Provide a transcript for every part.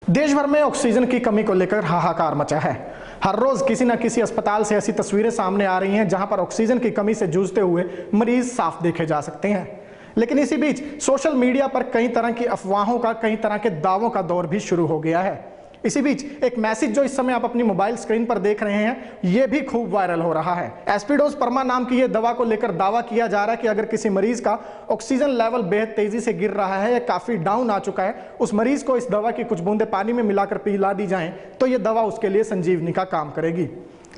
देश भर में ऑक्सीजन की कमी को लेकर हाहाकार मचा है। हर रोज किसी न किसी अस्पताल से ऐसी तस्वीरें सामने आ रही हैं जहां पर ऑक्सीजन की कमी से जूझते हुए मरीज साफ देखे जा सकते हैं। लेकिन इसी बीच सोशल मीडिया पर कई तरह की अफवाहों का, कई तरह के दावों का दौर भी शुरू हो गया है। इसी बीच एक मैसेज जो इस समय आप अपनी मोबाइल स्क्रीन पर देख रहे हैं, ये भी खूब वायरल हो रहा है। एस्पिडोस परमा नाम की ये दवा को लेकर दावा किया जा रहा है कि अगर किसी मरीज का ऑक्सीजन लेवल बेहद तेजी से गिर रहा है या काफी डाउन आ चुका है, उस मरीज को इस दवा की कुछ बूंदे पानी में मिलाकर पिला दी जाएं तो ये दवा उसके लिए संजीवनी का काम करेगी।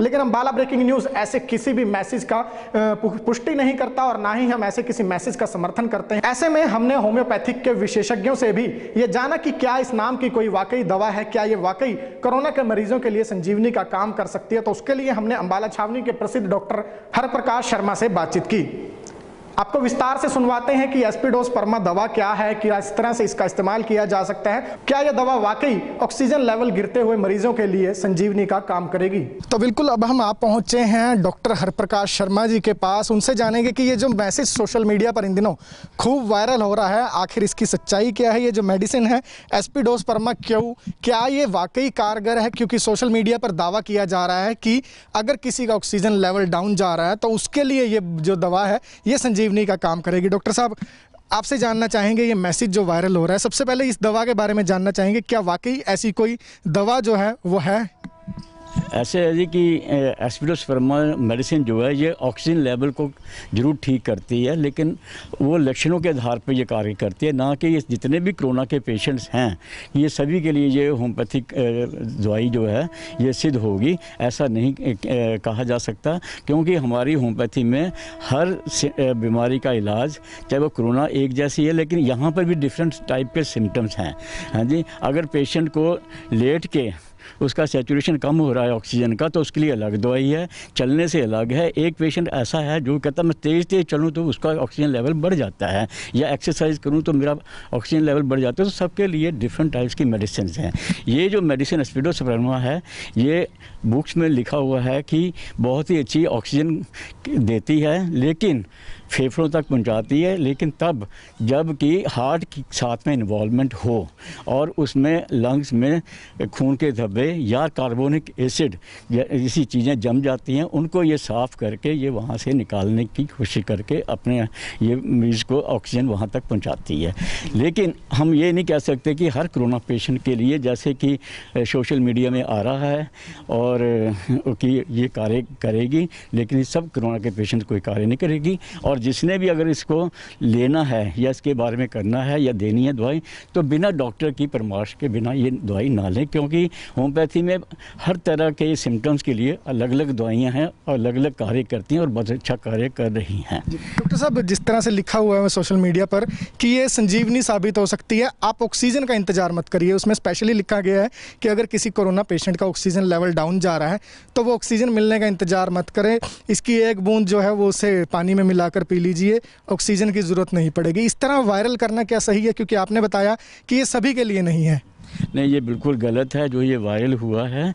लेकिन हम बाला ब्रेकिंग न्यूज ऐसे किसी भी मैसेज का पुष्टि नहीं करता और ना ही हम ऐसे किसी मैसेज का समर्थन करते हैं। ऐसे में हमने होम्योपैथिक के विशेषज्ञों से भी ये जाना कि क्या इस नाम की कोई वाकई दवा है, क्या ये वाकई कोरोना के मरीजों के लिए संजीवनी का काम कर सकती है। तो उसके लिए हमने अंबाला छावनी के प्रसिद्ध डॉक्टर हरप्रकाश शर्मा से बातचीत की। आपको विस्तार से सुनवाते हैं कि एस्पिडोस परमा दवा क्या है, क्या इस तरह से इसका इस्तेमाल किया जा सकता है, क्या यह दवा वाकई ऑक्सीजन लेवल गिरते हुए मरीजों के लिए संजीवनी का काम करेगी। तो बिल्कुल अब हम आप पहुंचे हैं डॉक्टर हरप्रकाश शर्मा जी के पास। उनसे जानेंगे कि ये जो मैसेज सोशल मीडिया पर इन दिनों खूब वायरल हो रहा है, आखिर इसकी सच्चाई क्या है। ये जो मेडिसिन है एस्पिडोस परमा, क्या ये वाकई कारगर है? क्योंकि सोशल मीडिया पर दावा किया जा रहा है कि अगर किसी का ऑक्सीजन लेवल डाउन जा रहा है तो उसके लिए ये जो दवा है ये संजीवनी का काम करेगी। डॉक्टर साहब, आपसे जानना चाहेंगे ये मैसेज जो वायरल हो रहा है, सबसे पहले इस दवा के बारे में जानना चाहेंगे, क्या वाकई ऐसी कोई दवा जो है वो है? ऐसे है जी कि एस्पिडोस परमा मेडिसिन जो है ये ऑक्सीजन लेवल को ज़रूर ठीक करती है, लेकिन वो लक्षणों के आधार पर ये कार्य करती है, ना कि ये जितने भी कोरोना के पेशेंट्स हैं ये सभी के लिए ये होम्योपैथिक दवाई जो है ये सिद्ध होगी, ऐसा नहीं कहा जा सकता। क्योंकि हमारी होम्योपैथी में हर बीमारी का इलाज, चाहे वो कोरोना एक जैसी है, लेकिन यहाँ पर भी डिफरेंट टाइप के सिम्टम्स हैं। हाँ जी, अगर पेशेंट को लेट के उसका सैचुरेशन कम हो रहा है ऑक्सीजन का तो उसके लिए अलग दवाई है, चलने से अलग है। एक पेशेंट ऐसा है जो कहता मैं तेज़ चलूँ तो उसका ऑक्सीजन लेवल बढ़ जाता है, या एक्सरसाइज करूँ तो मेरा ऑक्सीजन लेवल बढ़ जाता है। तो सबके लिए डिफरेंट टाइप्स की मेडिसिन हैं। ये जो मेडिसिन एस्पिडोस परमा है ये बुक्स में लिखा हुआ है कि बहुत ही अच्छी ऑक्सीजन देती है, लेकिन फेफड़ों तक पहुंचाती है, लेकिन तब जब कि हार्ट के साथ में इन्वॉल्वमेंट हो और उसमें लंग्स में खून के धब्बे या कार्बोनिक एसिड जैसी चीज़ें जम जाती हैं, उनको ये साफ़ करके ये वहाँ से निकालने की कोशिश करके अपने ये मरीज़ को ऑक्सीजन वहाँ तक पहुँचाती है। लेकिन हम ये नहीं कह सकते कि हर कोरोना पेशेंट के लिए, जैसे कि सोशल मीडिया में आ रहा है और कि ये कार्य करेगी, लेकिन सब कोरोना के पेशेंट कोई कार्य नहीं करेगी। और जिसने भी अगर इसको लेना है या इसके बारे में करना है या देनी है दवाई, तो बिना डॉक्टर की परामर्श के बिना ये दवाई ना लें, क्योंकि होम्योपैथी में हर तरह के सिम्टम्स के लिए अलग अलग दवाइयाँ हैं और अलग अलग कार्य करती हैं और बहुत अच्छा कार्य कर रही हैं। डॉक्टर साहब, जिस तरह से लिखा हुआ है सोशल मीडिया पर कि ये संजीवनी साबित हो सकती है, आप ऑक्सीजन का इंतजार मत करिए। उसमें स्पेशली लिखा गया है कि अगर किसी कोरोना पेशेंट का ऑक्सीजन लेवल डाउन जा रहा है तो वो ऑक्सीजन मिलने का इंतजार मत करें, इसकी एक बूंद जो है वो उसे पानी में मिलाकर पी लीजिए, ऑक्सीजन की ज़रूरत नहीं पड़ेगी। इस तरह वायरल करना क्या सही है? क्योंकि आपने बताया कि ये सभी के लिए नहीं है। नहीं, ये बिल्कुल गलत है जो ये वायरल हुआ है,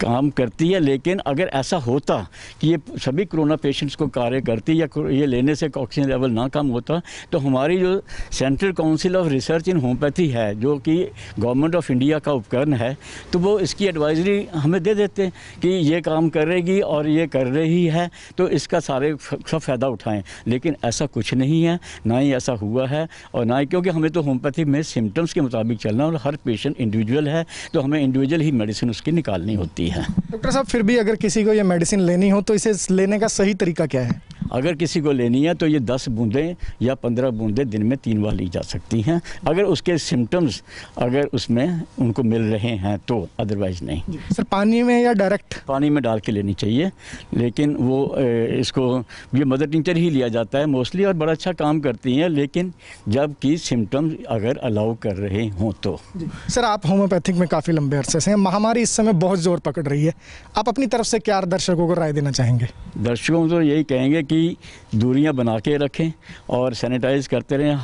काम करती है। लेकिन अगर ऐसा होता कि ये सभी कोरोना पेशेंट्स को कार्य करती या ये लेने से ऑक्सीजन लेवल ना कम होता, तो हमारी जो central council of research in homeopathy है, जो कि गवर्नमेंट ऑफ इंडिया का उपकरण है, तो वो इसकी एडवाइजरी हमें दे देते कि ये काम करेगी और ये कर रही है, तो इसका सारे सब फ़ायदा उठाएँ। लेकिन ऐसा कुछ नहीं है, ना ही ऐसा हुआ है और ना ही, क्योंकि हमें तो होम्योपैथी में सिम्टम्स के मुताबिक चलना, और हर पेशेंट इंडिविजुअल है तो हमें इंडिविजुअल ही मेडिसिन उसकी निकालनी होती है। डॉक्टर साहब, फिर भी अगर किसी को ये मेडिसिन लेनी हो तो इसे लेने का सही तरीका क्या है? अगर किसी को लेनी है तो ये 10 बूंदें या 15 बूंदें दिन में 3 बार ली जा सकती हैं, अगर उसके सिम्टम्स अगर उसमें उनको मिल रहे हैं तो, अदरवाइज़ नहीं। सर, पानी में या डायरेक्ट? पानी में डाल के लेनी चाहिए, लेकिन वो इसको ये मदर टिंचर ही लिया जाता है मोस्टली, और बड़ा अच्छा काम करती हैं, लेकिन जब कि सिम्टम्स अगर अलाउ कर रहे हों तो। सर, आप होम्योपैथिक में काफ़ी लंबे अरसे से हैं, महामारी इस समय बहुत ज़ोर पकड़ रही है, आप अपनी तरफ से क्या दर्शकों को राय देना चाहेंगे? दर्शकों को यही कहेंगे कि पूरी दूरियां बना के रखें और सैनिटाइज़ करते रहें,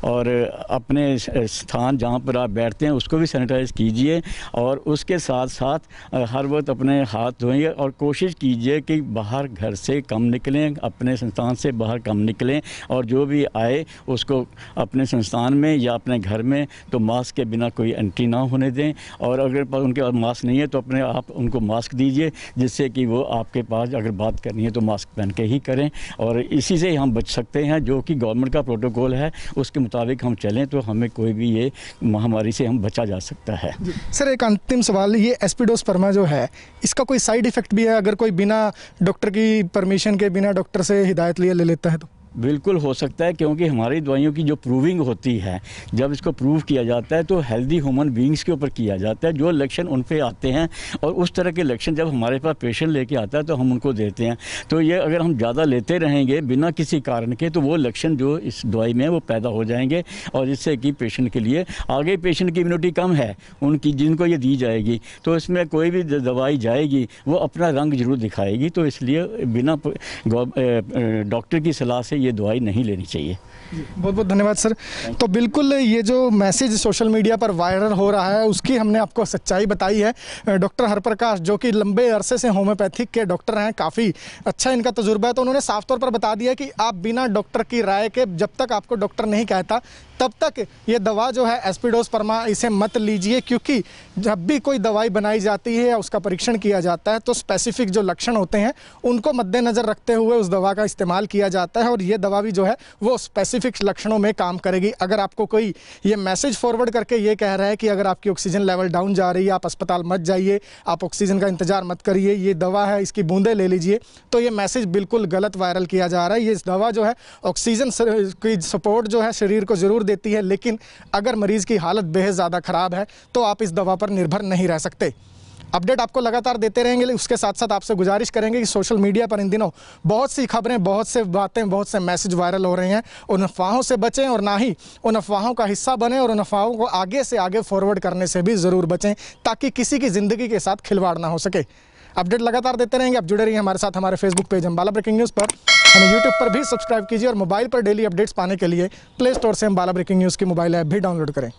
और अपने स्थान जहाँ पर आप बैठते हैं उसको भी सैनिटाइज़ कीजिए, और उसके साथ साथ हर वक्त अपने हाथ धोइए, और कोशिश कीजिए कि बाहर घर से कम निकलें, अपने संस्थान से बाहर कम निकलें, और जो भी आए उसको अपने संस्थान में या अपने घर में तो मास्क के बिना कोई एंट्री ना होने दें, और अगर उनके पास मास्क नहीं है तो अपने आप उनको मास्क दीजिए, जिससे कि वो आपके पास अगर बात करनी है तो मास्क पहन के ही करें, और इसी से हम बच सकते हैं। जो कि गवर्नमेंट का प्रोटोकॉल है उसके मुताबिक हम चलें तो हमें कोई भी ये महामारी से हम बचा जा सकता है। सर एक अंतिम सवाल, ये एस्पिडोस्पर्मा जो है इसका कोई साइड इफ़ेक्ट भी है अगर कोई बिना डॉक्टर की परमिशन के, बिना डॉक्टर से हिदायत लिए ले लेता है तो? बिल्कुल हो सकता है, क्योंकि हमारी दवाइयों की जो प्रूविंग होती है, जब इसको प्रूव किया जाता है तो हेल्दी ह्यूमन बींग्स के ऊपर किया जाता है, जो लक्षण उन पे आते हैं, और उस तरह के लक्षण जब हमारे पास पेशेंट लेके आता है तो हम उनको देते हैं। तो ये अगर हम ज़्यादा लेते रहेंगे बिना किसी कारण के तो वो लक्षण जो इस दवाई में वो पैदा हो जाएंगे, और जिससे कि पेशेंट के लिए आगे पेशेंट की इम्यूनिटी कम है उनकी, जिनको ये दी जाएगी तो इसमें कोई भी दवाई जाएगी वो अपना रंग जरूर दिखाएगी। तो इसलिए बिना डॉक्टर की सलाह से ये दवाई नहीं लेनी चाहिए। बहुत बहुत धन्यवाद सर। तो बिल्कुल ये जो मैसेज सोशल मीडिया पर वायरल हो रहा है उसकी हमने आपको सच्चाई बताई है। डॉक्टर हरप्रकाश जो कि लंबे अरसे से होम्योपैथिक के डॉक्टर हैं, काफ़ी अच्छा इनका तजुर्बा है, तो उन्होंने साफ तौर पर बता दिया कि आप बिना डॉक्टर की राय के, जब तक आपको डॉक्टर नहीं कहता तब तक ये दवा जो है एस्पिडोस्पर्मा इसे मत लीजिए, क्योंकि जब भी कोई दवाई बनाई जाती है या उसका परीक्षण किया जाता है तो स्पेसिफिक जो लक्षण होते हैं उनको मद्देनज़र रखते हुए उस दवा का इस्तेमाल किया जाता है, और ये दवा भी जो है वो स्पेसिफिक लक्षणों में काम करेगी। अगर आपको कोई ये मैसेज फॉरवर्ड करके ये कह रहा है कि अगर आपकी ऑक्सीजन लेवल डाउन जा रही है, आप अस्पताल मत जाइए, आप ऑक्सीजन का इंतजार मत करिए, ये दवा है इसकी बूंदें ले लीजिए, तो ये मैसेज बिल्कुल गलत वायरल किया जा रहा है। ये दवा जो है ऑक्सीजन की सपोर्ट जो है शरीर को ज़रूर देती है, लेकिन अगर मरीज़ की हालत बेहद ज़्यादा ख़राब है तो आप इस दवा पर निर्भर नहीं रह सकते। अपडेट आपको लगातार देते रहेंगे, उसके साथ साथ आपसे गुजारिश करेंगे कि सोशल मीडिया पर इन दिनों बहुत सी खबरें, बहुत से बातें, बहुत से मैसेज वायरल हो रहे हैं। उन अफवाहों से बचें और ना ही उन अफवाहों का हिस्सा बने, और उन अफवाहों को आगे से आगे फॉरवर्ड करने से भी ज़रूर बचें, ताकि किसी की ज़िंदगी के साथ खिलवाड़ ना हो सके। अपडेट लगातार देते रहेंगे, आप जुड़े रहिए हमारे साथ हमारे Facebook page Ambala breaking news पर, हमें यूट्यूब पर भी सब्सक्राइब कीजिए, और मोबाइल पर डेली अपडेट्स पाने के लिए प्ले स्टोर से अम्बाला ब्रेकिंग न्यूज़ की मोबाइल ऐप भी डाउनलोड करें।